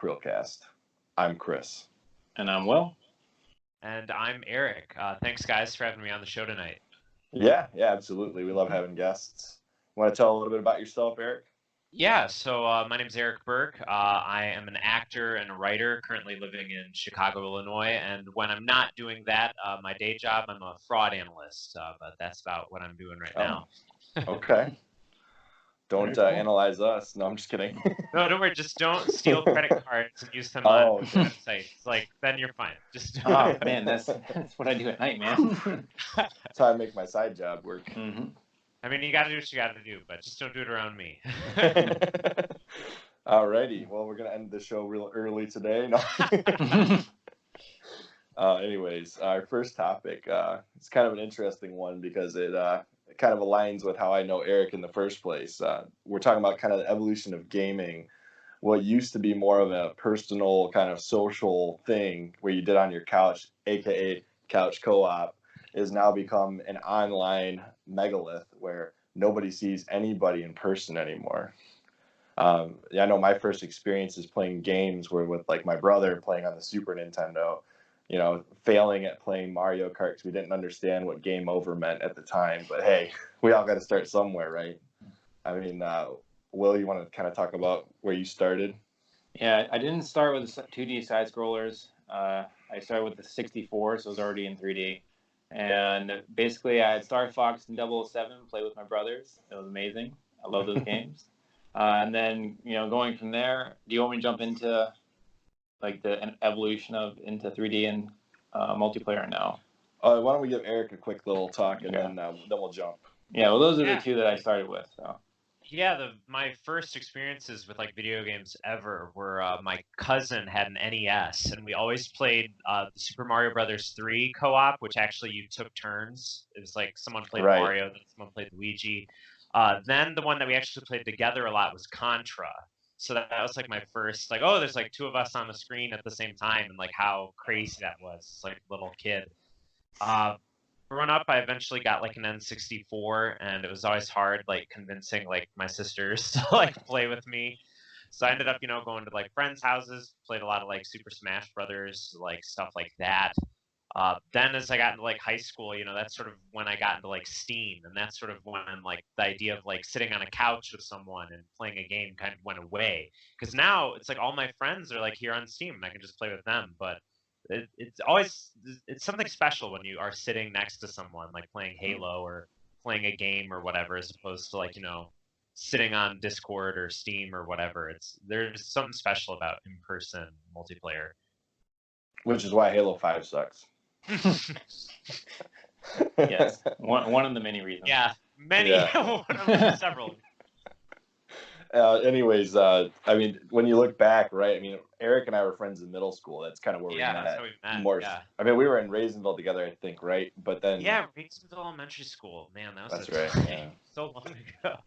CHRILLCAST. I'm Chris. And I'm Will. And I'm Erik. Thanks, guys, for having me on the show tonight. Yeah, absolutely. We love having guests. Want to tell a little bit about yourself, Erik? Yeah, so my name's Erik Burke. I am an actor and a writer currently living in Chicago, Illinois. And when I'm not doing that, my day job, I'm a fraud analyst. But that's about what I'm doing right now. Okay. Don't analyze us. No, I'm just kidding. No, don't worry. Just don't steal credit cards and use them on websites. Like, then you're fine. Just oh man, that's what I do at night, man. That's how I make my side job work. Mm-hmm. I mean, you got to do what you got to do, but just don't do it around me. Alrighty. Well, we're gonna end the show real early today. No. Anyways, our first topic. It's kind of an interesting one because it kind of aligns with how I know Erik in the first place. We're talking about kind of the evolution of gaming. What used to be more of a personal kind of social thing where you did on your couch, aka couch co-op, is now become an online megalith where nobody sees anybody in person anymore. I know my first experience is playing games were with like my brother playing on the Super Nintendo, you know, failing at playing Mario Kart because we didn't understand what game over meant at the time. But hey, we all got to start somewhere, right? I mean, Will, you want to kind of talk about where you started? Yeah, I didn't start with the 2D side scrollers. I started with the 64, so it was already in 3D. And basically, I had Star Fox and 007 play with my brothers. It was amazing. I love those games. And then, you know, going from there, do you want me to jump into like the evolution of into 3D and multiplayer now? Why don't we give Erik a quick little talk and then we'll jump. Yeah, well, those are the two that I started with. So. Yeah, my first experiences with like video games ever were my cousin had an NES, and we always played the Super Mario Brothers 3 co-op, which actually you took turns. It was like someone played Mario, then someone played Luigi. Then the one that we actually played together a lot was Contra. So that was like my first, like, oh, there's like two of us on the screen at the same time, and like how crazy that was. It's like a little kid. Growing up, I eventually got like an N64, and it was always hard, like convincing like my sisters to like play with me. So I ended up, you know, going to like friends' houses, played a lot of like Super Smash Brothers, like stuff like that. Then as I got into like high school, you know, that's sort of when I got into like Steam, and that's sort of when like the idea of like sitting on a couch with someone and playing a game kind of went away. Because now it's like all my friends are like here on Steam, and I can just play with them, but it's something special when you are sitting next to someone like playing Halo or playing a game or whatever, as opposed to like, you know, sitting on Discord or Steam or whatever. There's something special about in-person multiplayer. Which is why Halo 5 sucks. Yes, one of the many reasons. Yeah, many. Yeah. One of several. Anyways, I mean, when you look back, right? I mean, Erik and I were friends in middle school. That's kind of where we met. That's how we met. More, yeah. I mean, we were in Raisonville together, I think, right? But then Raisonville Elementary School. Man, that was so long ago.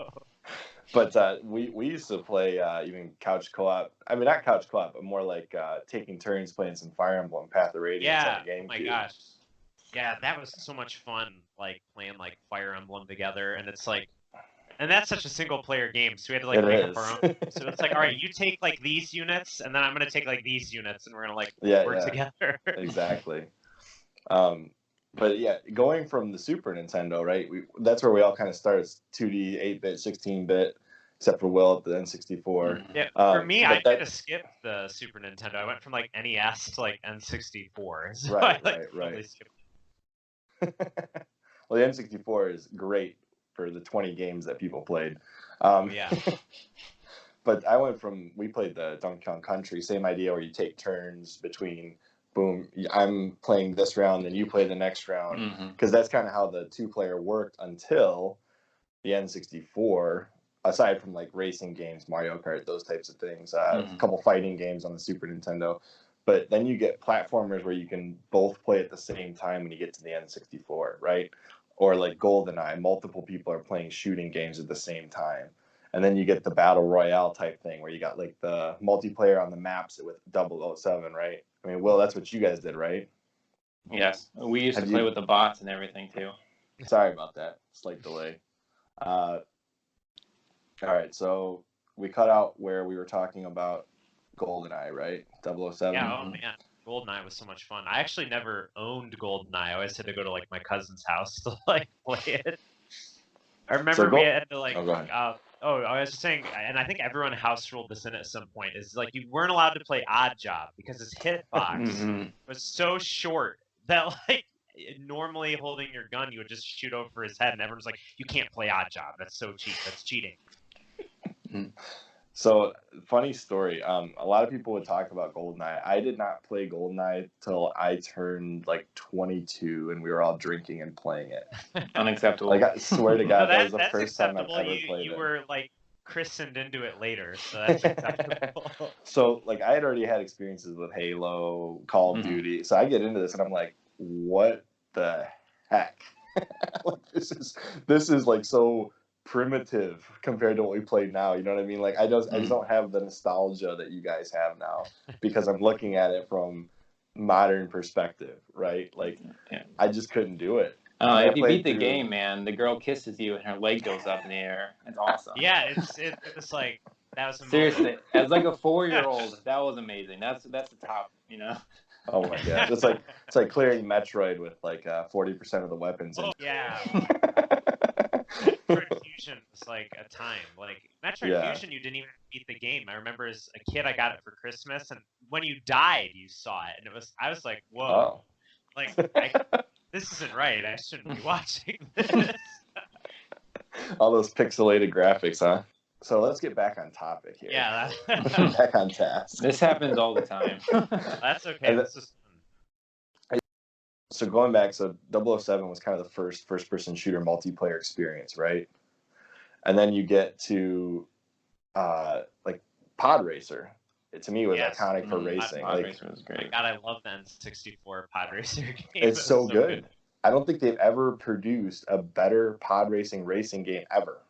But we used to play even couch co-op. I mean, not couch co-op, but more like taking turns playing some Fire Emblem Path of Radiance on the GameCube. Oh my gosh. Yeah, that was so much fun, like playing like Fire Emblem together, and it's like. And that's such a single-player game, so we had to like make up our own. So it's like, all right, you take like these units, and then I'm gonna take like these units, and we're gonna like work together. Exactly. But yeah, going from the Super Nintendo, right? That's where we all kind of started. 2D, 8-bit, 16-bit, except for Will at the N64. Yeah, for me, I kind of skipped the Super Nintendo. I went from like NES to like N64. So right. Totally skipped. Well, the N64 is great for the 20 games that people played. But I went from, we played the Donkey Kong Country, same idea where you take turns between, boom, I'm playing this round, then you play the next round. Because that's kind of how the two-player worked until the N64, aside from like racing games, Mario Kart, those types of things, a couple fighting games on the Super Nintendo. But then you get platformers where you can both play at the same time when you get to the N64, right? Or like GoldenEye, multiple people are playing shooting games at the same time. And then you get the Battle Royale type thing where you got like the multiplayer on the maps with 007, right? I mean, Will, that's what you guys did, right? Yes. We used to play with the bots and everything too. Sorry about that. Slight delay. All right, so we cut out where we were talking about GoldenEye, right? 007. Yeah, oh man, GoldenEye was so much fun. I actually never owned GoldenEye. I always had to go to like my cousin's house to like play it. I remember we had to like. Oh, go ahead. I was just saying, and I think everyone house ruled this in at some point. Is like you weren't allowed to play Odd Job because his hitbox was so short that like normally holding your gun, you would just shoot over his head, and everyone's like, "You can't play Odd Job. That's so cheap. That's cheating." So, funny story. A lot of people would talk about GoldenEye. I did not play GoldenEye till I turned like 22, and we were all drinking and playing it. Unacceptable. Like, I swear to God, that was the that's first time I've acceptable. ever played it. You were like christened into it later, so that's acceptable. So, like, I had already had experiences with Halo, Call of Duty. So I get into this, and I'm like, what the heck? Like, this is like so primitive compared to what we play now. You know what I mean? Like, I just don't have the nostalgia that you guys have now because I'm looking at it from modern perspective, right? Like, I just couldn't do it. If you beat the game, man, the girl kisses you and her leg goes up in the air. It's awesome. Yeah, it's like that was seriously as like a 4-year-old. That was amazing. That's the top, you know. Oh my god, it's like clearing Metroid with like 40% of the weapons. Oh yeah. Metroid Fusion was like a time. Like Metroid Fusion, you didn't even beat the game. I remember as a kid, I got it for Christmas, and when you died, you saw it, and I was like, whoa, like this isn't right. I shouldn't be watching this. All those pixelated graphics, huh? So let's get back on topic here. Yeah, back on task. This happens all the time. That's okay. This is fun. So going back, so 007 was kind of the first-person shooter multiplayer experience, right? And then you get to like Pod Racer. It, to me, was iconic for racing. Pod Racer was great. Oh God, I love the N64 Pod Racer game. It's so good. I don't think they've ever produced a better pod racing game ever.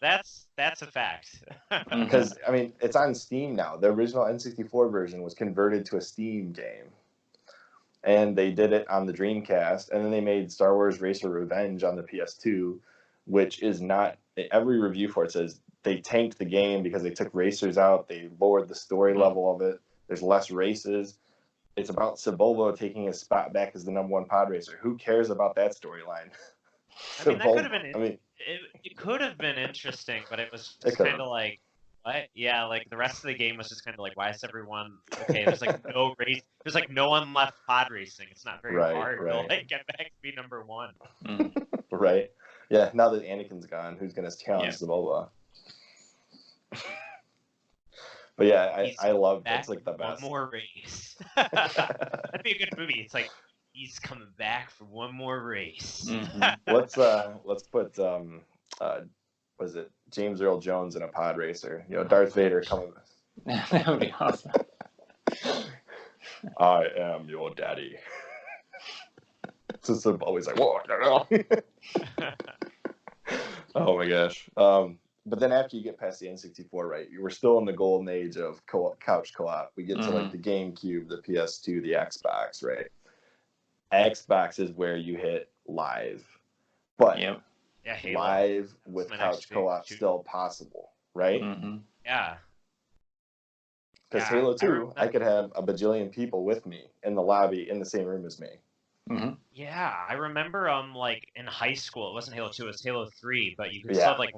That's a fact. Because I mean, it's on Steam now. The original N64 version was converted to a Steam game, and they did it on the Dreamcast. And then they made Star Wars Racer Revenge on the PS2, which is not. Every review for it says they tanked the game because they took racers out. They lowered the story level of it. There's less races. It's about Sebulba taking his spot back as the #1 pod racer. Who cares about that storyline? I mean, that could have been. It could have been interesting, but it was just kind of like, what? Yeah, like the rest of the game was just kind of like, why is everyone okay? There's like no race. There's like no one left pod racing. It's not very hard to like get back to be #1. Right. Yeah. Now that Anakin's gone, who's gonna challenge Sebulba? But yeah, I love it. It's like the best. One more race. That'd be a good movie. It's like he's coming back for one more race. Let's put was it James Earl Jones in a pod racer? You know, Darth Vader coming. That would be awesome. I am your daddy. It's just always like, whoa, no. Oh my gosh. But then after you get past the N64, right, we're still in the golden age of couch co-op. We get to like the GameCube, the PS2, the Xbox, right? Xbox is where you hit live. But live with couch co-op still possible, right? Yeah. Because Halo 2, I could have a bajillion people with me in the lobby in the same room as me. Yeah, I remember like in high school, it wasn't Halo 2, it was Halo 3, but you could still have like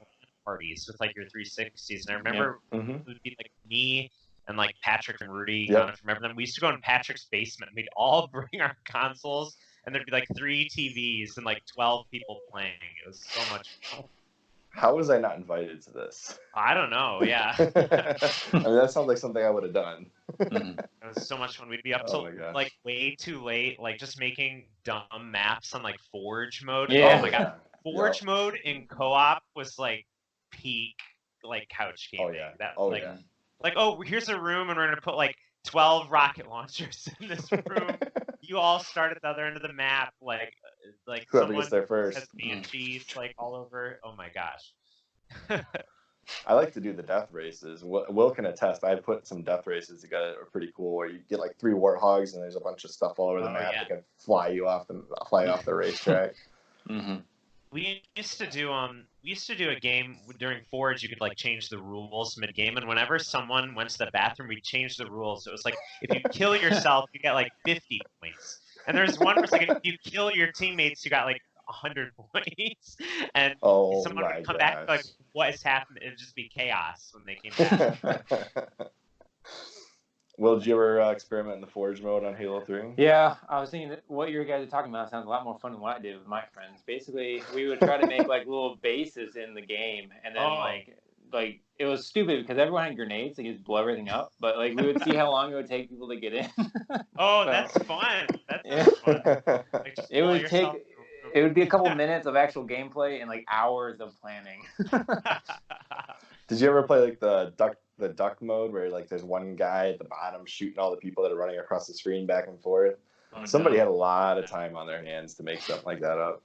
parties with like your 360s, and I remember it would be like me and like Patrick and Rudy. I don't know if you remember them. We used to go in Patrick's basement, and we'd all bring our consoles, and there'd be like 3 TVs and like 12 people playing. It was so much fun. How was I not invited to this? I don't know. Yeah. I mean, that sounds like something I would have done. It was so much fun. We'd be up till like way too late, like just making dumb maps on like Forge mode. Yeah. Oh my god, Forge mode in co-op was like peak like couch gaming. Here's a room, and we're gonna put like 12 rocket launchers in this room. You all start at the other end of the map, like whoever gets there first. Has cheese like all over. Oh my gosh. I like to do the death races. Will can attest. I put some death races together that are pretty cool, where you get like 3 warthogs, and there's a bunch of stuff all over the map that can fly you off the racetrack. We used to do a game during Forge. You could like change the rules mid game, and whenever someone went to the bathroom, we changed the rules. So it was like if you kill yourself, you get like 50 points, and there's one for like if you kill your teammates, you got like 100 points, and Oh someone my would come back like, gosh. "What has happened?" It'd just be chaos when they came back. Will, did you ever experiment in the Forge mode on Halo 3? Yeah, I was thinking that what you guys are talking about sounds a lot more fun than what I did with my friends. Basically, we would try to make like little bases in the game, and then like it was stupid because everyone had grenades, so you just blow everything up. But like we would see how long it would take people to get in. Oh, So, that's fun. yeah. Fun. Like, just It blow would yourself take. It would be a couple minutes of actual gameplay and like hours of planning. Did you ever play like the duck mode where like there's one guy at the bottom shooting all the people that are running across the screen back and forth? Oh, Somebody no. had a lot of time on their hands to make something like that up.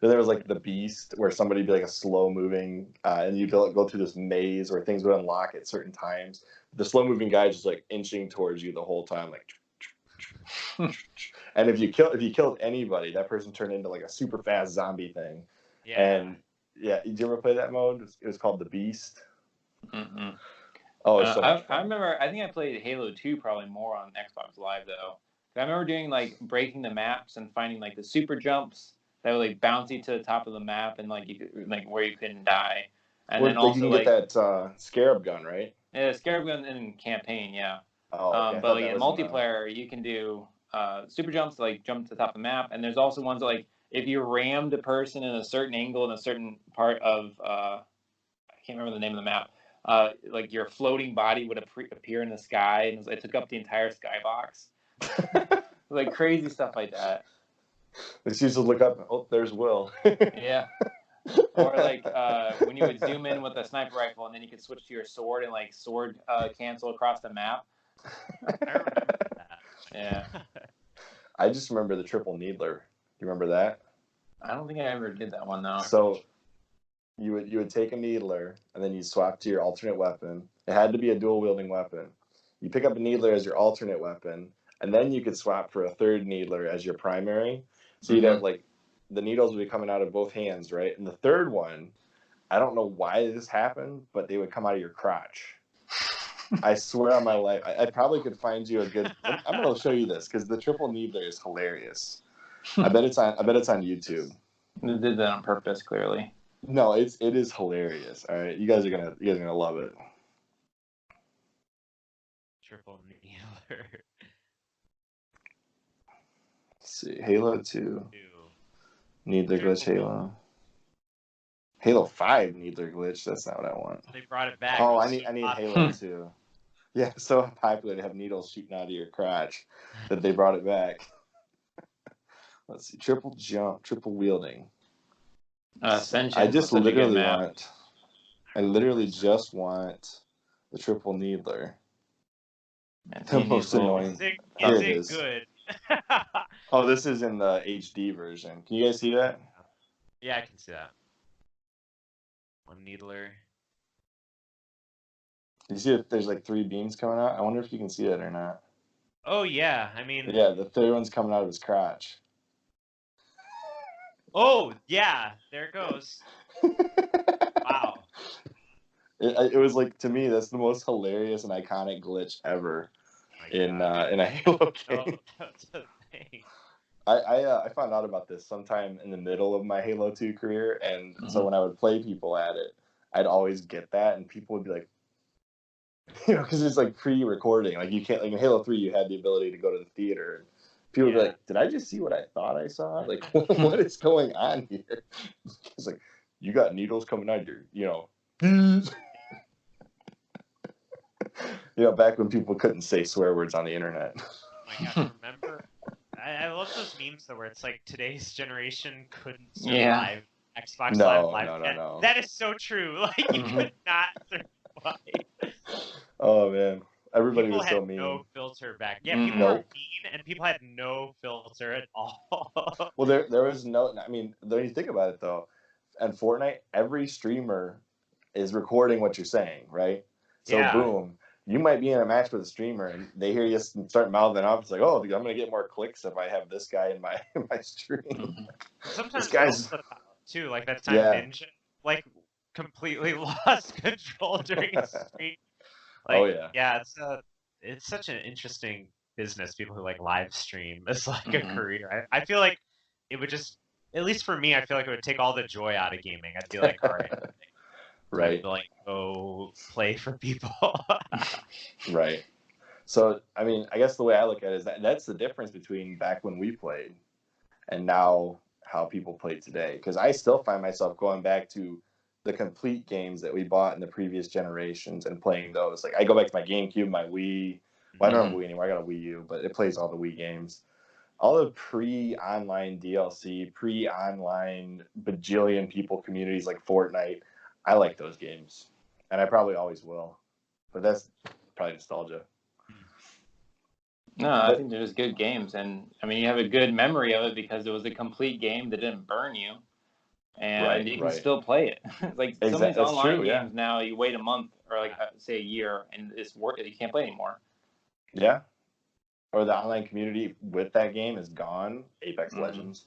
Then there was like the Beast, where somebody would be like a slow moving, and you'd go through this maze where things would unlock at certain times. The slow moving guy is just like inching towards you the whole time, like. And if you killed anybody, that person turned into like a super fast zombie thing. Yeah. And yeah, did you ever play that mode? It was called the Beast. Mm-mm. Oh, it's so much fun. I remember. I think I played Halo 2 probably more on Xbox Live though. I remember doing like breaking the maps and finding like the super jumps that would like bounce you to the top of the map and like you could like where you couldn't die. And then also you can get that Scarab gun, right? Yeah, Scarab gun in campaign, yeah. Oh, okay. But like in multiplayer, you can do super jumps, like jump to the top of the map, and there's also ones that, like if you rammed a person in a certain angle in a certain part of I can't remember the name of the map. Like your floating body would appear in the sky, and it took up the entire skybox. Like crazy stuff like that. Let's just look up. Oh, there's Will. Yeah. Or like when you would zoom in with a sniper rifle, and then you could switch to your sword and like sword cancel across the map. I remember that. Yeah. I just remember the triple needler. Do you remember that? I don't think I ever did that one though. So you would take a needler and then you swap to your alternate weapon. It had to be a dual wielding weapon. You pick up a needler as your alternate weapon, and then you could swap for a third needler as your primary. So you'd have like the needles would be coming out of both hands, right? And the third one, I don't know why this happened, but they would come out of your crotch. I swear on my life, I probably could find you a good. I'm going to show you this because the triple needler is hilarious. I bet it's on YouTube. They did that on purpose, clearly. No, it is hilarious. All right, you guys are gonna love it. Triple needler. Let's see, Halo 2. Needler glitch Halo. Halo 5 needler glitch. That's not what I want. They brought it back. Oh, I need Halo 2. Yeah, so popular to have needles shooting out of your crotch that they brought it back. Let's see, triple jump, triple wielding. Ascension. I literally just want the triple needler. The most annoying. Is it good? Oh, this is in the HD version. Can you guys see that? Yeah, I can see that. One needler. You see that there's like 3 beams coming out? I wonder if you can see that or not. Oh, yeah. I mean... Yeah, the third one's coming out of his crotch. Oh, yeah. There it goes. Wow. It was like, to me, that's the most hilarious and iconic glitch ever in a Halo game. That's a thing. I found out about this sometime in the middle of my Halo 2 career, and so when I would play people at it, I'd always get that, and people would be like, you know, because it's like pre-recording. Like you can't, like in Halo 3, you had the ability to go to the theater, and people would be like, "Did I just see what I thought I saw? Like, what is going on here?" It's like, you got needles coming out of your, you know, you know, back when people couldn't say swear words on the internet. Oh my gosh, remember? I love those memes though, where it's like today's generation couldn't survive Xbox Live. No. That is so true. Like you could not survive. Oh man, everybody was so mean. No filter back. Yeah, people were mean, and people had no filter at all. Well, there was no. I mean, when you think about it though, in Fortnite, every streamer is recording what you're saying, right? So boom, you might be in a match with a streamer, and they hear you start mouthing off. It's like, oh, I'm gonna get more clicks if I have this guy in my stream. Sometimes too. Like that time Yeah. Ninja like completely lost control during a stream. Like, Oh yeah. yeah, it's such an interesting business. People who like live stream as like a career. I feel like it would just, at least for me, I feel like it would take all the joy out of gaming. I'd be like, all right, Right. to like go play for people. Right. So I mean, I guess the way I look at it is that's the difference between back when we played and now how people play today. Because I still find myself going back to the complete games that we bought in the previous generations and playing those. Like I go back to my GameCube, my Wii. Well, I don't have a Wii anymore. I got a Wii U, but it plays all the Wii games. All the pre-online DLC, pre-online bajillion people communities like Fortnite. I like those games, and I probably always will. But that's probably nostalgia. No, I think they're just good games, and I mean, you have a good memory of it because it was a complete game that didn't burn you, and you can still play it. Like some of these online games now, you wait a month or like say a year, and it's you can't play anymore. Yeah, or the online community with that game is gone. Apex Legends.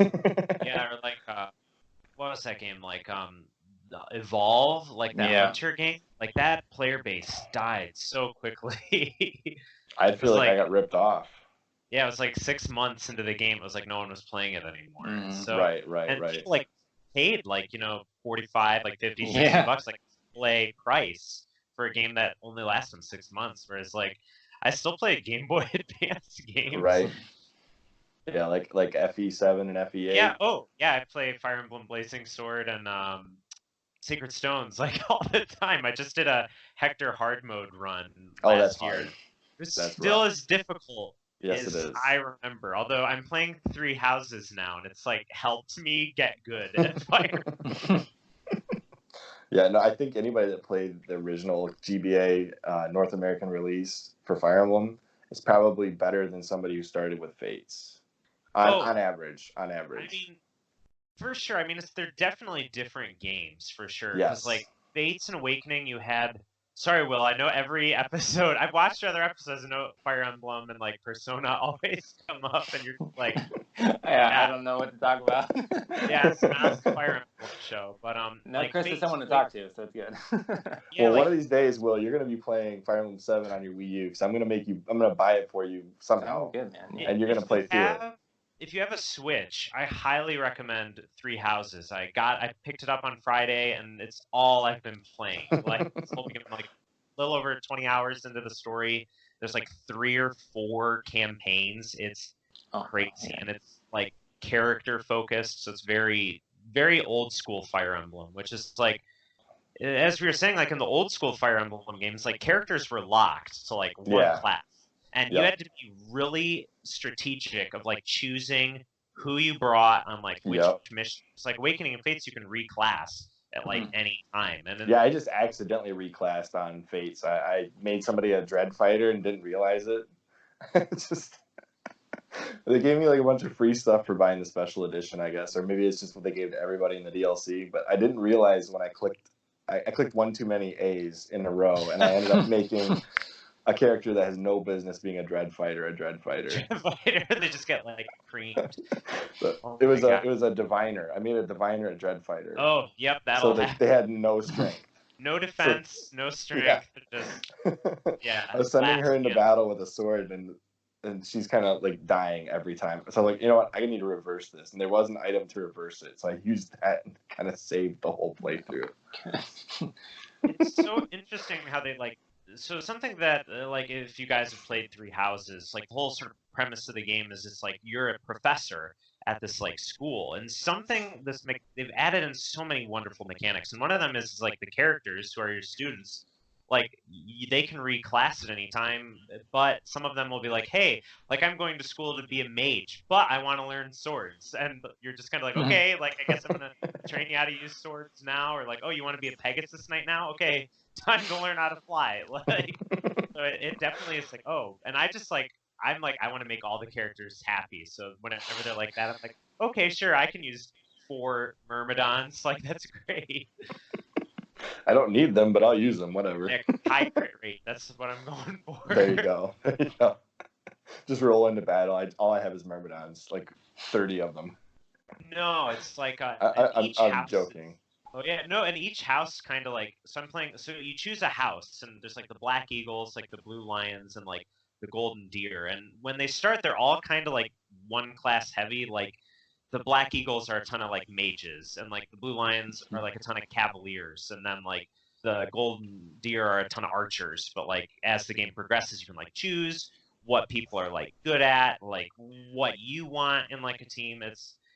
Yeah, or like what was that game like? Evolve, like that Hunter game. Like that player base died so quickly. I feel like I got ripped off. Yeah, it was like 6 months into the game. It was like no one was playing it anymore. So right. people like paid like 45, like 50, 60 bucks like play price for a game that only lasts them 6 months. Whereas like I still play Game Boy Advance games. Right. Yeah, like FE7 and FE8. Yeah. Oh, yeah. I play Fire Emblem Blazing Sword and Sacred Stones like all the time. I just did a Hector hard mode run last year. Hard. It's still as difficult as it is. I remember. Although I'm playing Three Houses now, and it's like helped me get good at Fire. Yeah, no, I think anybody that played the original GBA North American release for Fire Emblem is probably better than somebody who started with Fates. On average. I mean, for sure. I mean, they're definitely different games, for sure. Yes. Because, like, Fates and Awakening, you had... Sorry, Will, I know every episode... I've watched other episodes, I know Fire Emblem and, like, Persona always come up, and you're like... I don't know what to talk about. Yeah, it's not the Fire Emblem show, but... No, like, Chris is someone to talk to, so it's good. Yeah, well, one of these days, Will, you're going to be playing Fire Emblem 7 on your Wii U, because I'm going to buy it for you somehow. Oh, good, man. Yeah. And you're going to play through it. If you have a Switch, I highly recommend Three Houses. I picked it up on Friday, and it's all I've been playing. Like, it's hoping I'm like a little over 20 hours into the story. There's like 3 or 4 campaigns. It's crazy, and it's like character focused, so it's very, very old school Fire Emblem, which is like, as we were saying, like in the old school Fire Emblem games, like characters were locked to like one class. And you had to be really strategic of like choosing who you brought on like which missions. Like Awakening and Fates, you can reclass at like any time. And then, I just accidentally reclassed on Fates. I made somebody a Dread Fighter and didn't realize it. They gave me like a bunch of free stuff for buying the special edition, I guess, or maybe it's just what they gave to everybody in the DLC. But I didn't realize when I clicked one too many A's in a row, and I ended up making a character that has no business being a Dread Fighter. They just get like creamed. It was a Diviner. I made a Diviner a Dread Fighter. Oh, yep, so they had no strength. No defense, no strength. I was sending her into battle with a sword, and she's kind of like dying every time. So I'm like, you know what? I need to reverse this. And there was an item to reverse it. So I used that and kind of saved the whole playthrough. It's so interesting how they like... So something that, like, if you guys have played Three Houses, like, the whole sort of premise of the game is it's like you're a professor at this, like, school. And something they've added in so many wonderful mechanics. And one of them is, like, the characters who are your students, like, they can reclass at any time, but some of them will be like, hey, like, I'm going to school to be a mage, but I want to learn swords. And you're just kind of like, okay, like, I guess I'm going to train you how to use swords now. Or like, oh, you want to be a Pegasus Knight now? Okay, time to learn how to fly. Like, so it definitely is like, oh, and I just like, I'm like, I want to make all the characters happy. So whenever they're like that, I'm like, okay, sure, I can use 4 Myrmidons. Like, that's great. I don't need them, but I'll use them, whatever. Yeah, high crit rate, that's what I'm going for. There you go. Just roll into battle. All I have is Myrmidons, like 30 of them. No, it's like each I'm house. joking. Oh yeah, no, and each house kind of like so I'm playing. So you choose a house, and there's like the black eagles, like the blue lions, and like the golden deer. And when they start, they're all kind of like one class heavy. Like the black eagles are a ton of like mages, and like the blue lions are like a ton of cavaliers, and then like the golden deer are a ton of archers. But like as the game progresses, you can like choose what people are like good at, like what you want in like a team.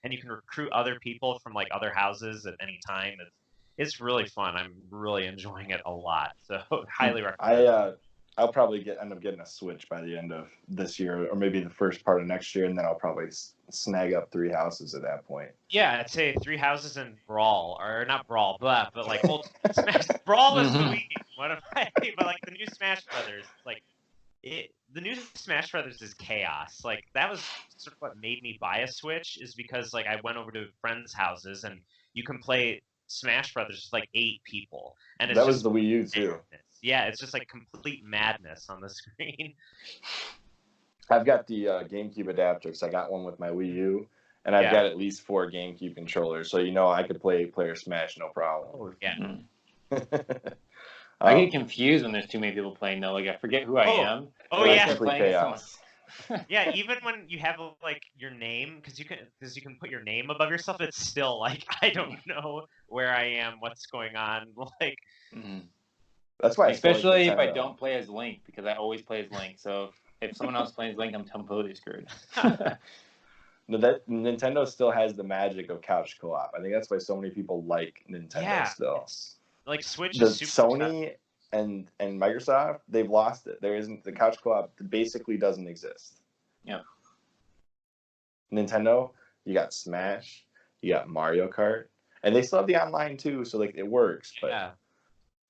And you can recruit other people from like other houses at any time. It's really fun. I'm really enjoying it a lot. So highly recommend. I'll probably end up getting a Switch by the end of this year, or maybe the first part of next year, and then I'll probably snag up 3 houses at that point. Yeah, I'd say 3 houses and Brawl, or not Brawl, but like old Smash. Brawl is the Wii game. What am I? But like the new Smash Brothers, like the new Smash Brothers is chaos. Like that was sort of what made me buy a Switch, is because like I went over to friends' houses and you can play Smash Brothers with like 8 people, and it's that was just the Wii U too. madness. Yeah, it's just like complete madness on the screen. I've got the GameCube adapter because I got one with my Wii U, and I've got at least 4 GameCube controllers, so I could play player Smash no problem. Oh yeah. I get confused when there's too many people playing though. Like I forget who I am. Oh yeah. Playing chaos. Yeah, even when you have like your name, because you can put your name above yourself, it's still like I don't know where I am, what's going on. Like that's why, especially if I don't play as Link, because I always play as Link. So if someone else plays Link, I'm completely screwed. No, that Nintendo still has the magic of couch co-op. I think that's why so many people like Nintendo still. Like Switch the is super Sony and Microsoft, they've lost it. There isn't the couch co-op basically doesn't exist. Yep. Nintendo, you got Smash, you got Mario Kart, and they still have the online too, so like it works, but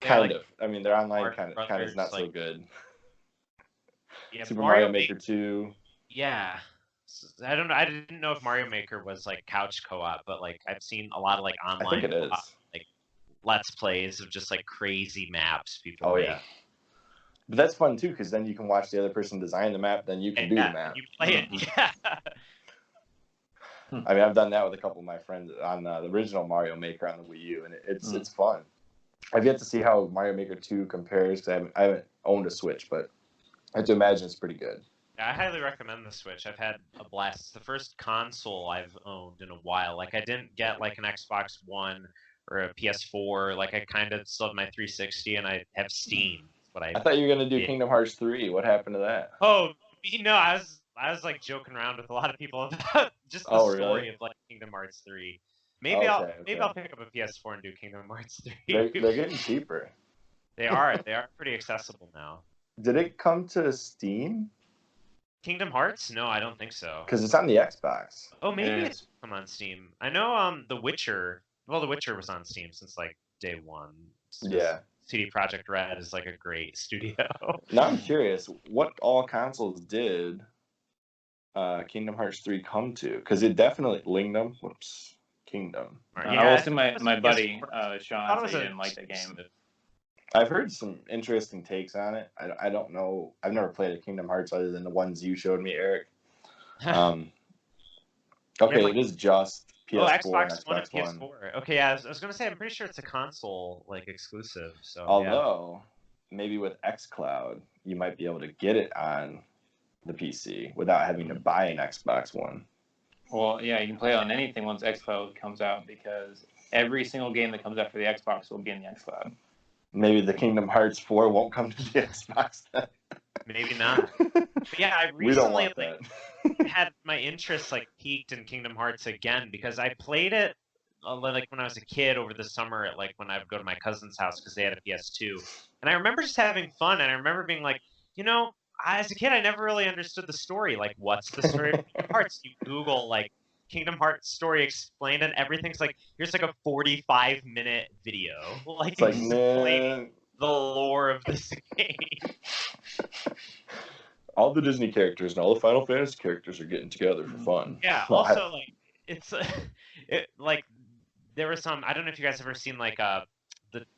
kind of. I mean, their online kind of is not so good. Yeah, Super Mario Maker 2. Yeah. I don't know. I didn't know if Mario Maker was like couch co-op, but like I've seen a lot of like online. I think it is. Like Let's Plays of just like crazy maps people make. Yeah. But that's fun too, because then you can watch the other person design the map, then you can do the map. You play it. Yeah. I mean, I've done that with a couple of my friends on the original Mario Maker on the Wii U, and it's fun. I've yet to see how Mario Maker 2 compares, because I haven't owned a Switch, but I have to imagine it's pretty good. Yeah, I highly recommend the Switch. I've had a blast. It's the first console I've owned in a while. Like I didn't get like an Xbox One or a PS4. Like I kind of still have my 360, and I have Steam. I thought you were gonna do Kingdom Hearts 3. What happened to that? Oh, I was like joking around with a lot of people about just the story of like Kingdom Hearts 3. Maybe I'll pick up a PS4 and do Kingdom Hearts 3. They're getting cheaper. They are pretty accessible now. Did it come to Steam? Kingdom Hearts? No, I don't think so. Because it's on the Xbox. Oh, maybe it's come on Steam. I know The Witcher. Well, The Witcher was on Steam since like day one. Yeah. CD Projekt Red is like a great studio. Now I'm curious, what all consoles did Kingdom Hearts 3 come to? Because it definitely Kingdom. I will send my buddy Sean said he didn't like the game. I've heard some interesting takes on it. I don't know. I've never played a Kingdom Hearts other than the ones you showed me, Eric. Okay, it is just PS4 Xbox and Xbox One. Okay, yeah, I was gonna say I'm pretty sure it's a console like exclusive. So although maybe with xCloud you might be able to get it on the PC without having to buy an Xbox One. Well, yeah, you can play it on anything once xCloud comes out, because every single game that comes out for the Xbox will be in the xCloud. Maybe the Kingdom Hearts 4 won't come to the Xbox then. Maybe not. But yeah, I recently had my interest like peaked in Kingdom Hearts again, because I played it like when I was a kid over the summer at like when I would go to my cousin's house because they had a PS2, and I remember just having fun, and I remember being like, as a kid I never really understood the story. Like, what's the story of Kingdom Hearts? You Google like Kingdom Hearts story explained, and everything's like, here's like a 45-minute video, like explaining the lore of this game. All the Disney characters and all the Final Fantasy characters are getting together for fun. Yeah. Also, like it's like there was some. I don't know if you guys ever seen like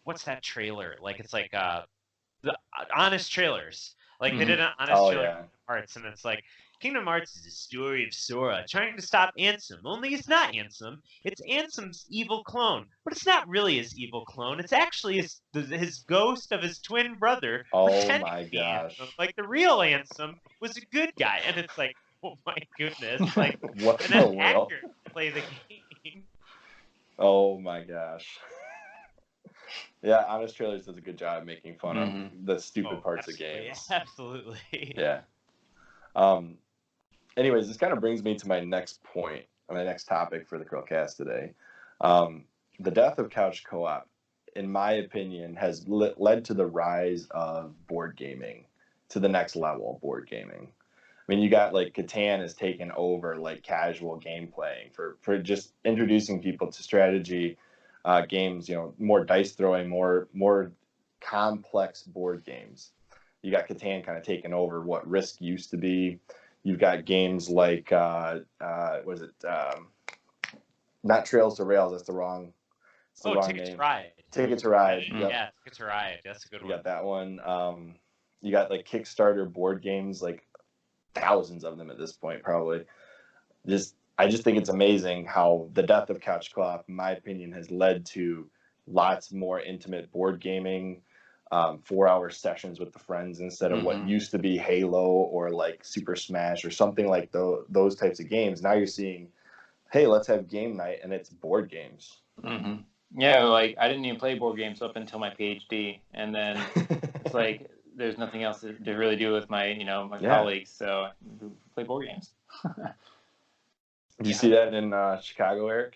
what's that trailer? Like it's like the honest trailers. Like they did an honest trailer of Kingdom Hearts, and it's like Kingdom Hearts is a story of Sora trying to stop Ansem, only it's not Ansem. It's Ansem's evil clone. But it's not really his evil clone. It's actually his ghost of his twin brother pretending my to be gosh. Ansem. Like, the real Ansem was a good guy. And it's like, oh my goodness. Like, What and in the then world? actors play the game. Oh my gosh. Yeah, Honest Trailers does a good job making fun of the stupid parts of games. Absolutely. Yeah. Anyways, this kind of brings me to my next point, my next topic for the CHRILLCAST today. The death of couch co-op, in my opinion, has led to the rise of board gaming to the next level of board gaming. I mean, you got like Catan has taken over like casual game playing for just introducing people to strategy games, you know, more dice throwing, more complex board games. You got Catan kind of taking over what Risk used to be. You've got games like what is it? Not Trails to Rails. That's the wrong. It's the wrong Ticket name. to Ride. Ticket to Ride. Yep. Yeah, Ticket to Ride. That's a good You one. got that one. You got like Kickstarter board games, like thousands of them at this point, probably. I just think it's amazing how the death of couch co-op, in my opinion, has led to lots more intimate board gaming, 4-hour sessions with the friends instead of what used to be Halo or like Super Smash or something like those types of games. Now you're seeing, hey, let's have game night, and it's board games. Yeah, like I didn't even play board games up until my PhD, and then it's like there's nothing else to really do with my colleagues, so I play board games. Did you see that in Chicago, Eric?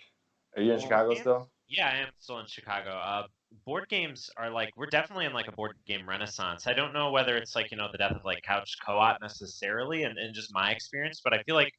Are you in Chicago still? Yeah, I am still in Chicago. Board games are like, we're definitely in like a board game renaissance. I don't know whether it's like, the death of like couch co-op necessarily and just my experience, but I feel like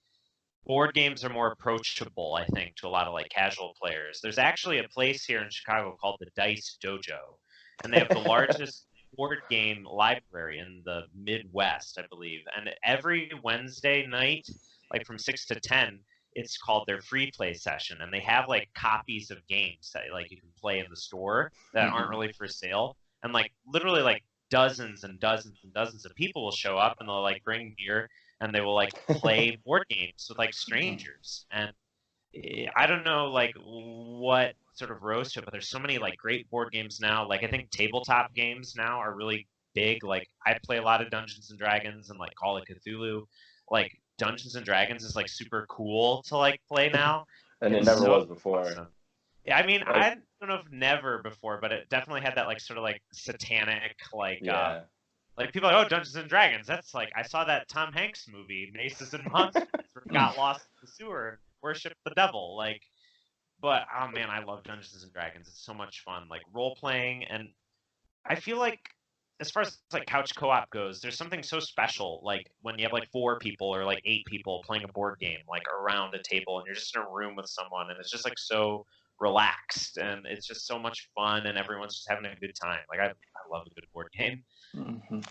board games are more approachable, I think, to a lot of like casual players. There's actually a place here in Chicago called the Dice Dojo, and they have the largest board game library in the Midwest, I believe. And every Wednesday night, like from 6 to 10, it's called their free play session, and they have like copies of games that like you can play in the store that aren't really for sale, and like literally like dozens and dozens and dozens of people will show up, and they'll like bring beer, and they will like play board games with like strangers. And I don't know like what sort of rose to it, but there's so many like great board games now. Like I think tabletop games now are really big. Like I play a lot of Dungeons and Dragons and like Call of Cthulhu. Like Dungeons and Dragons is like super cool to like play now. And it never was before. Awesome. Yeah, I mean, I don't know if never before, but it definitely had that like sort of like satanic like like people are like, oh, Dungeons and Dragons. That's like I saw that Tom Hanks movie, Maces and Monsters, where he got lost in the sewer and worshipped the devil. Like, but oh man, I love Dungeons and Dragons. It's so much fun, like role playing, and I feel like as far as like couch co-op goes, there's something so special like when you have like 4 people or like 8 people playing a board game like around a table, and you're just in a room with someone, and it's just like so relaxed, and it's just so much fun, and everyone's just having a good time. Like I love a good board game.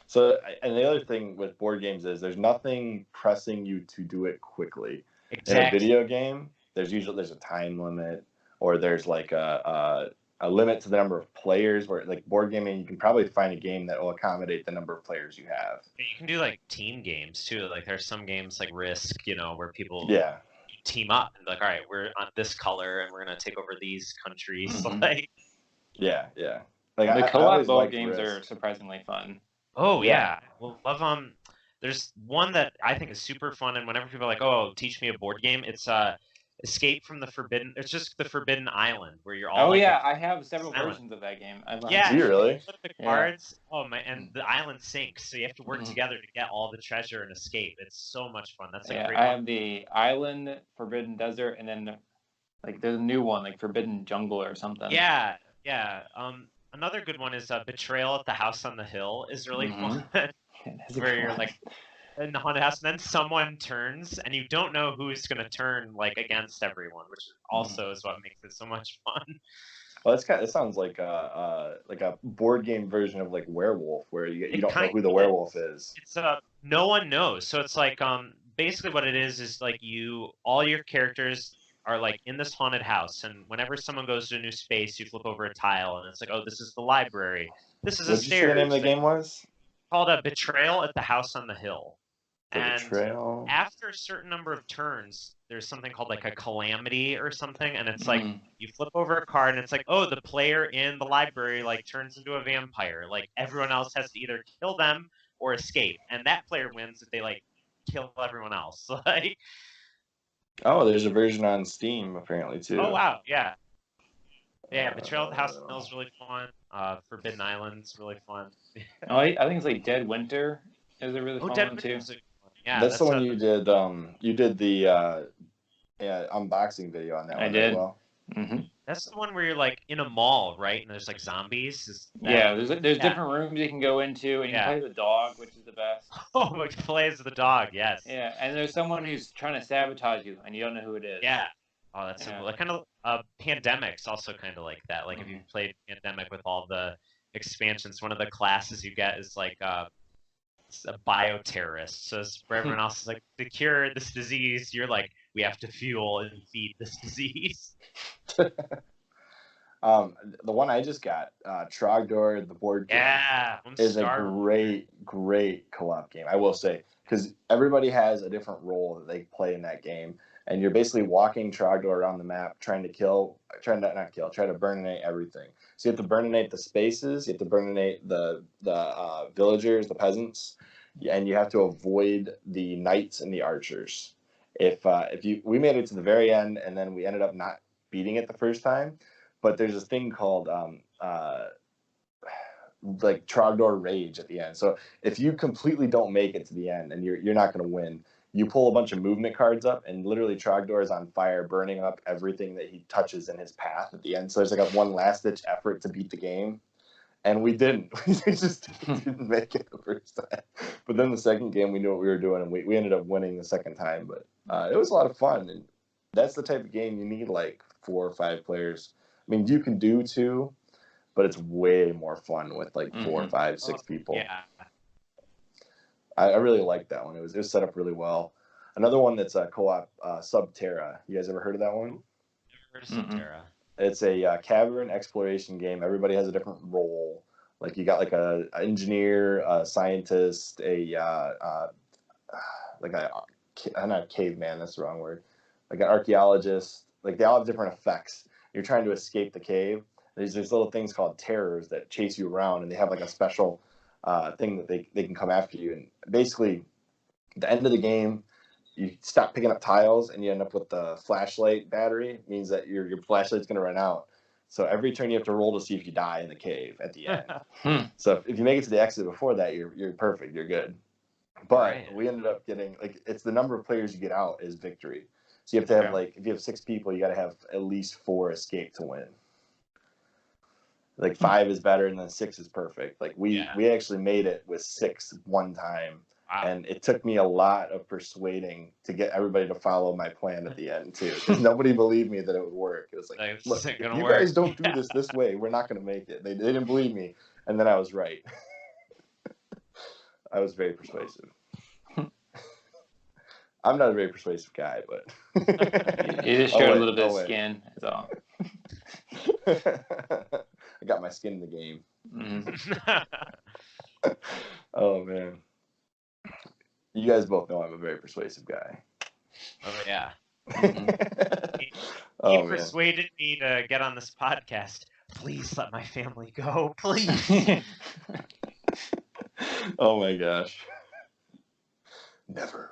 So, and the other thing with board games is there's nothing pressing you to do it quickly. Exactly. In a video game, there's a time limit, or there's like a limit to the number of players. Where like board gaming, you can probably find a game that will accommodate the number of players you have. You can do like team games too. Like there's some games like Risk, where people team up and be like, all right, we're on this color and we're gonna take over these countries. Like like the co-op board games are surprisingly fun. Oh yeah, well, love there's one that I think is super fun, and whenever people are like, oh, teach me a board game, it's Escape from the Forbidden. It's just the Forbidden Island where you're all. Oh like, I have several versions of that game. Do you really? Flip the cards. Oh my! And the island sinks, so you have to work together to get all the treasure and escape. It's so much fun. That's like great. I have the Island, Forbidden Desert, and then like there's a new one like Forbidden Jungle or something. Yeah. Another good one is Betrayal at the House on the Hill is really fun. Where you're like in the haunted house, and then someone turns, and you don't know who's going to turn like against everyone, which also is what makes it so much fun. Well, it sounds like a board game version of like Werewolf, where you don't know who the werewolf is. It's no one knows, so it's like basically what it is like all your characters are like in this haunted house, and whenever someone goes to a new space, you flip over a tile, and it's like, oh, this is the library. This is a stairs. What did you say the name of the game was? Called a Betrayal at the House on the Hill. And betrayal. after a certain number of turns, there's something called like a calamity or something, and it's like you flip over a card, and it's like, oh, the player in the library like turns into a vampire. Like everyone else has to either kill them or escape, and that player wins if they like kill everyone else. Like, Oh, there's a version on Steam apparently too. oh wow, yeah. Yeah, Betrayal at the House of Mill is really fun. Forbidden Island's really fun. Oh, I think it's like Dead Winter is a really fun Dead one too. Winter's a good one. Yeah, that's the one you did. You did the unboxing video on that one. I did. As well. That's the one where you're like in a mall, right? And there's like zombies. Yeah, there's different rooms you can go into, and you can play the dog, which is the best. Oh, which plays the dog? Yes. Yeah, and there's someone who's trying to sabotage you, and you don't know who it is. Yeah. Oh, that's so cool. Like kind of Pandemic's also kind of like that. Like if you played Pandemic with all the expansions, one of the classes you get is like a bioterrorist. So for everyone else is like, to cure this disease, you're like, we have to fuel and feed this disease. The one I just got, Trogdor, the board game, is a great co-op game, I will say, because everybody has a different role that they play in that game, and you're basically walking Trogdor around the map trying to burninate everything. So you have to burninate the spaces, you have to burninate the villagers, the peasants, and you have to avoid the knights and the archers. We made it to the very end, and then we ended up not beating it the first time. But there's this thing called like Trogdor Rage at the end. So if you completely don't make it to the end and you're not going to win, you pull a bunch of movement cards up, and literally Trogdor is on fire, burning up everything that he touches in his path at the end. So there's like a one last ditch effort to beat the game, and we didn't. We just didn't make it the first time. But then the second game, we knew what we were doing, and we ended up winning the second time. But it was a lot of fun, and that's the type of game you need like 4 or 5 players. I mean, you can do 2, but it's way more fun with like 4, 5, 6 people. Yeah. I really liked that one. It was set up really well. Another one that's a co-op, Subterra. You guys ever heard of that one? Never heard of Subterra. It's a cavern exploration game. Everybody has a different role. Like you got like an engineer, a scientist, not a caveman. That's the wrong word. Like an archaeologist. Like they all have different effects. You're trying to escape the cave. There's little things called terrors that chase you around, and they have like a special thing that they can come after you. And basically, at the end of the game, you stop picking up tiles, and you end up with the flashlight battery. It means that your flashlight's going to run out. So every turn you have to roll to see if you die in the cave at the end. So if you make it to the exit before that, you're perfect. You're good. But we ended up getting it's the number of players you get out is victory. So you have to have if you have 6 people, you got to have at least 4 escape to win. Like 5 is better, and then 6 is perfect. Like we actually made it with 6 one time, and it took me a lot of persuading to get everybody to follow my plan at the end too, because nobody believed me that it would work. It was like, look, if you guys don't do this way, we're not going to make it. They didn't believe me, and then I was right. I was very persuasive. I'm not a very persuasive guy, but you just showed a little bit of skin. That's all. I got my skin in the game. Oh man, you guys both know I'm a very persuasive guy. Oh yeah. He Oh, persuaded me to get on this podcast. Please let my family go, please. Oh my gosh. Never.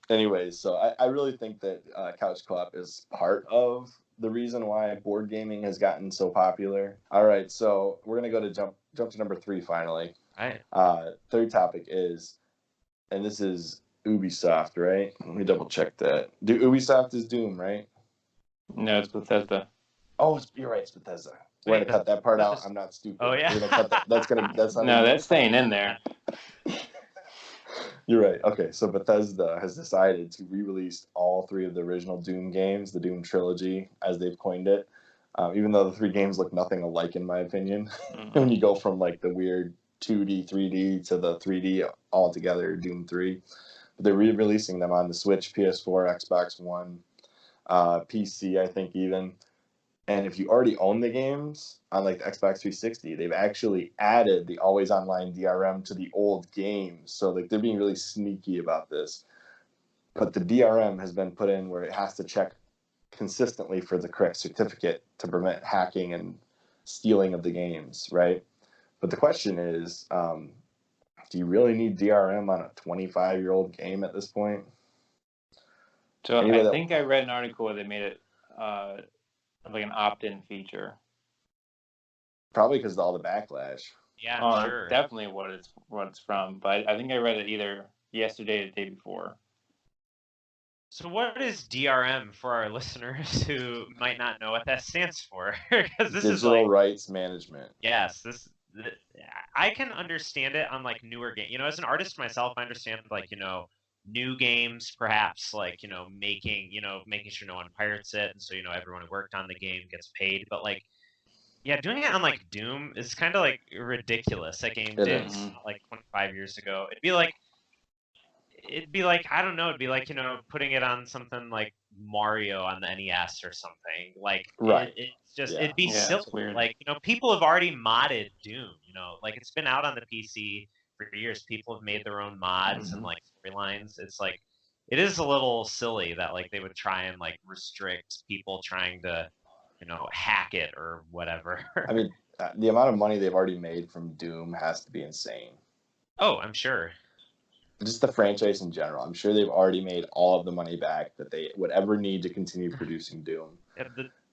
Anyways, so I really think that couch co-op is part of the reason why board gaming has gotten so popular. All right, so we're gonna go to jump to number 3 finally. All right. Third topic is, and this is Ubisoft, right? Let me double check that. Ubisoft is Doom, right? No, it's Bethesda. Oh, you're right, it's Bethesda. We're gonna cut that part out. I'm not stupid. Oh yeah. We're gonna cut that. That's not. No, that's staying in there. You're right. Okay, so Bethesda has decided to re-release all 3 of the original Doom games, the Doom Trilogy, as they've coined it. Even though the 3 games look nothing alike, in my opinion. When you go from like the weird 2D, 3D to the 3D all together, Doom 3. But they're re-releasing them on the Switch, PS4, Xbox One, PC, I think even. And if you already own the games on like the Xbox 360, they've actually added the always online DRM to the old games. So like they're being really sneaky about this. But the DRM has been put in where it has to check consistently for the correct certificate to prevent hacking and stealing of the games, right? But the question is, do you really need DRM on a 25-year-old game at this point? So I think I read an article where they made it like an opt-in feature. Probably because of all the backlash. Yeah, I'm sure. Definitely what it's from. But I think I read it either yesterday or the day before. So what is DRM for our listeners who might not know what that stands for? Because this is Digital rights management. Yes, I can understand it on like newer games. You know, as an artist myself, I understand like, you know, new games perhaps like, you know, making sure no one pirates it, and so, you know, everyone who worked on the game gets paid. But like, yeah, doing it on like Doom is kind of like ridiculous. That game did like 25 years ago. It'd be like I don't know, it'd be like, you know, putting it on something like Mario on the NES or something. Like right. It's just it'd be silly. Like, you know, people have already modded Doom, you know, like it's been out on the PC for years. People have made their own mods and like storylines. It's like it is a little silly that like they would try and like restrict people trying to, you know, hack it or whatever. I mean, the amount of money they've already made from Doom has to be insane. Oh, I'm sure. Just the franchise in general. I'm sure they've already made all of the money back that they would ever need to continue producing Doom. Yeah,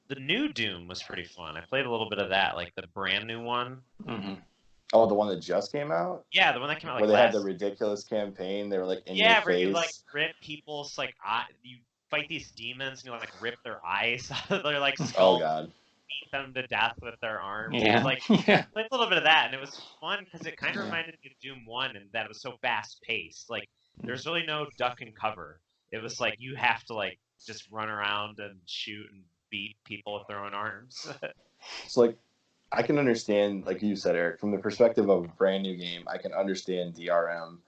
the new Doom was pretty fun. I played a little bit of that, like the brand new one. Oh, the one that just came out? Yeah, the one that came out like where they had the ridiculous campaign. They were like in your face. Where you like rip people's like you fight these demons and you like rip their eyes out of their like skull. Oh god. Beat them to death with their arms. Yeah. It was like played a little bit of that, and it was fun because it kind of reminded me of Doom 1, and that it was so fast paced. Like there's really no duck and cover. It was like you have to like just run around and shoot and beat people with their own arms. So like I can understand, like you said, Eric, from the perspective of a brand new game, I can understand DRM.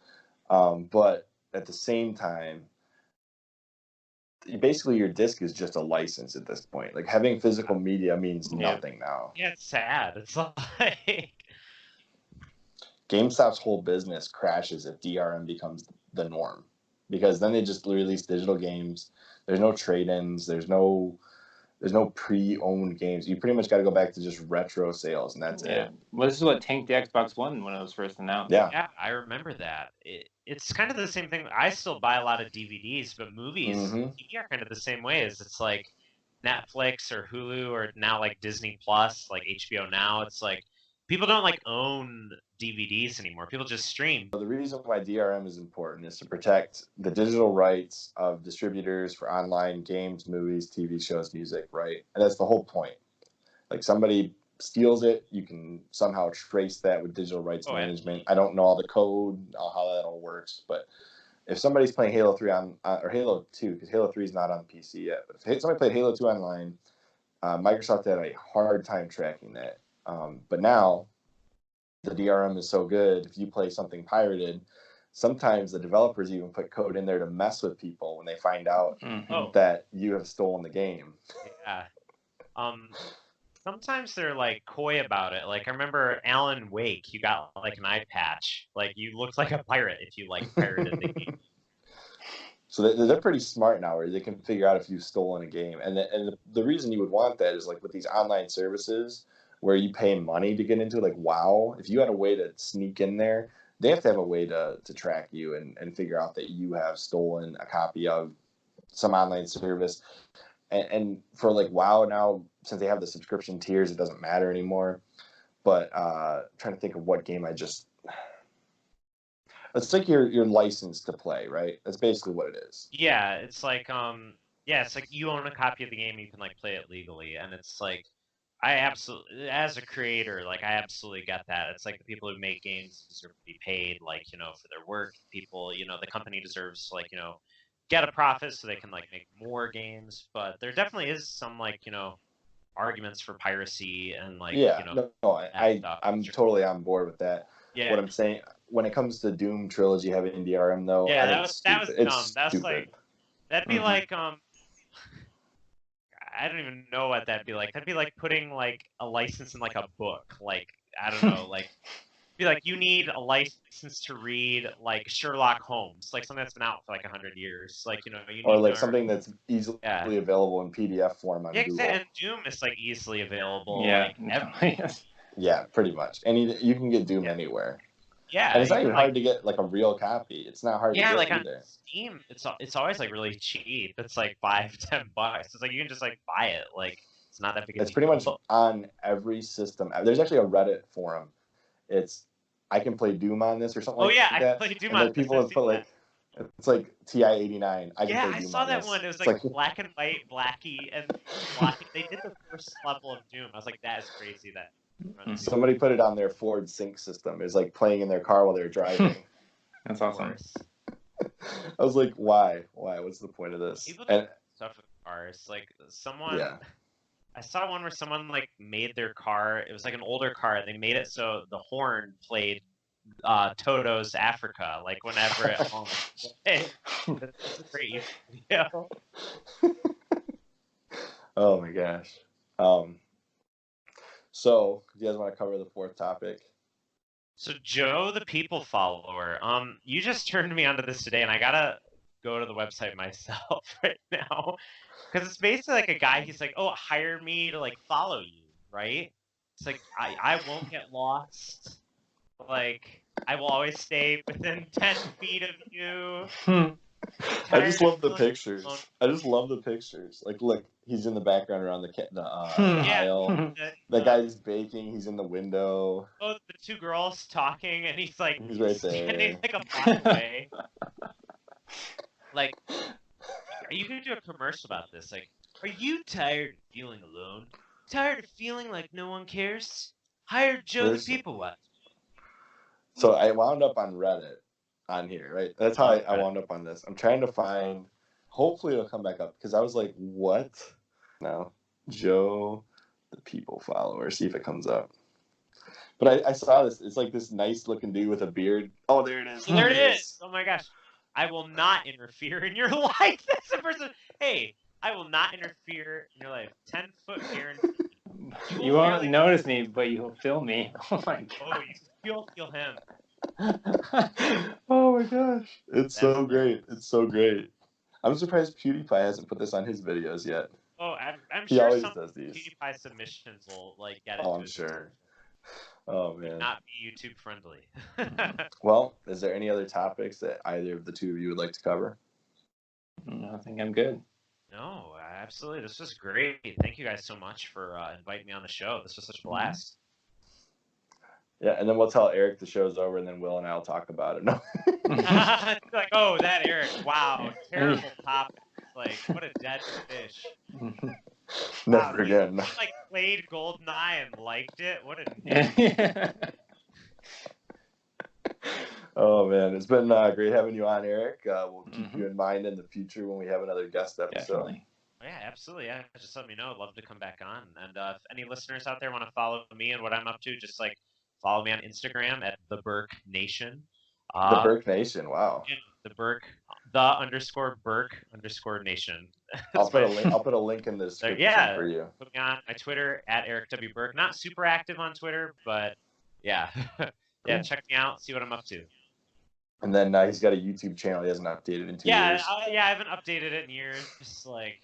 But at the same time, basically your disc is just a license at this point. Like having physical media means nothing now. Yeah, it's sad. It's like GameStop's whole business crashes if DRM becomes the norm, because then they just release digital games. There's no trade-ins. There's no pre-owned games. You pretty much got to go back to just retro sales, and that's it. Well, this is what tanked the Xbox One when it was first announced. Yeah, I remember that. It's kind of the same thing. I still buy a lot of DVDs, but movies TV are kind of the same way. As it's like Netflix or Hulu or now like Disney Plus, like HBO Now. It's like people don't like own DVDs anymore. People just stream. The reason why DRM is important is to protect the digital rights of distributors for online games, movies, TV shows, music, right? And that's the whole point. Like somebody steals it, you can somehow trace that with digital rights management. I don't know all the code, how that all works, but if somebody's playing Halo 3 or Halo 2, because Halo 3 is not on PC yet, but if somebody played Halo 2 online, Microsoft had a hard time tracking that. But now, the DRM is so good, if you play something pirated, sometimes the developers even put code in there to mess with people when they find out that you have stolen the game. Yeah. Sometimes they're like coy about it. Like I remember Alan Wake, you got like an eye patch. Like you looked like a pirate if you like pirated the game. So they're pretty smart now, where they can figure out if you've stolen a game. And the reason you would want that is like with these online services where you pay money to get into, like WoW, if you had a way to sneak in there, they have to have a way to track you and figure out that you have stolen a copy of some online service. And for like WoW now, since they have the subscription tiers, it doesn't matter anymore. But trying to think of what game it's like you're licensed to play, right? That's basically what it is. Yeah, it's like it's like you own a copy of the game, you can like play it legally, and it's like I absolutely, as a creator, like I absolutely get that. It's like the people who make games deserve to be paid, like, you know, for their work. People, you know, the company deserves, like, you know, get a profit so they can like make more games. But there definitely is some like, you know, arguments for piracy and like, you know, I'm totally on board with that. Yeah. What I'm saying when it comes to Doom Trilogy having DRM though, that was dumb. That's like that'd be like I don't even know what that'd be like. That'd be like putting like a license in like a book. Like I don't know, like be like you need a license to read like Sherlock Holmes, like something that's been out for like 100 years. Like you need or like to something that's easily available in PDF form on Google. And Doom is like easily available. Yeah, like yeah, pretty much. You can get Doom anywhere. Yeah, and it's not even hard to get like a real copy. It's not hard to get like either. On Steam, it's always like really cheap. It's like $5-10. It's like you can just like buy it. Like it's not that big. It's pretty much on every system. There's actually a Reddit forum. I can play Doom on this or something. Oh like yeah, that. I can play Doom on this. People have put like it's like TI-89. I saw that one. It was like black and white, Blackie, and Blackie. They did the first level of Doom. I was like, that is crazy. That somebody put it on their Ford Sync system. It was like playing in their car while they were driving. That's awesome. I was like, why? What's the point of this? People do stuff with cars. Like someone, I saw one where someone like made their car. It was like an older car, and they made it so the horn played Toto's Africa, like whenever it That's a great video. Oh my gosh. So, do you guys want to cover the fourth topic? So, Joe, the people follower, you just turned me onto this today, and I gotta go to the website myself right now, because it's basically like a guy. He's like, "Oh, hire me to like follow you," right? It's like I won't get lost. Like I will always stay within 10 feet of you. I just love the pictures. Like, look, he's in the background around the aisle. The guy's baking. He's in the window. Oh, the two girls talking, and he's right standing there. like a block away. Like, you could do a commercial about this. Like, are you tired of feeling alone? Tired of feeling like no one cares? Hire Joe the People Watcher. So I wound up on Reddit on here, right? That's how I wound up on this. I'm trying to find, hopefully it'll come back up, because I was like, what? No, Joe, the People follower. See if it comes up. But I saw this. It's like this nice looking dude with a beard. Oh, there it is. There it is. Oh my gosh. I will not interfere in your life. That's the person. Hey, I will not interfere in your life. 10-foot guarantee. You won't notice me, but you'll feel me. Oh my god. Oh, you'll feel him. Oh my gosh. It's so great. I'm surprised PewDiePie hasn't put this on his videos yet. Oh, I'm he sure always some does these. PewDiePie submissions will like get it. Oh, I'm sure. Oh man. Not be YouTube friendly. Well, is there any other topics that either of the two of you would like to cover? No, I think I'm good. No, absolutely. This was great. Thank you guys so much for inviting me on the show. This was such a blast. Yeah, and then we'll tell Eric the show's over, and then Will and I will talk about it. No. Like, oh, that Eric. Wow, terrible topic. Like, what a dead fish. Never again. He like played GoldenEye and liked it. What a. Oh man, it's been great having you on, Eric. We'll keep you in mind in the future when we have another guest episode. Definitely. Yeah, absolutely. Yeah, just let me know. I'd love to come back on. And if any listeners out there want to follow me and what I'm up to, just like follow me on Instagram at the Burke Nation. The Burke Nation. Wow. Yeah, the Burke Nation. I'll put a link in the description for you. Put me on my Twitter at Erik W. Burke. Not super active on Twitter, but yeah, yeah. Check me out. See what I'm up to. And then he's got a YouTube channel he hasn't updated in 2 years. I haven't updated it in years. Just like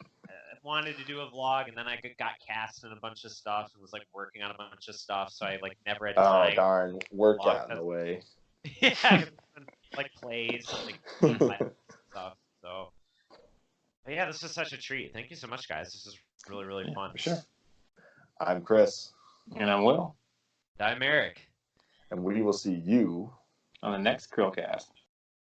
wanted to do a vlog, and then I got cast in a bunch of stuff and was like working on a bunch of stuff, so I like never had time. Oh darn, work got in the way. Yeah, like plays, like stuff. So, but yeah, this was such a treat. Thank you so much, guys. This is really, really fun. For sure. I'm Chris. And I'm Will. I'm Erik. And we will see you on the next CHRILLCAST.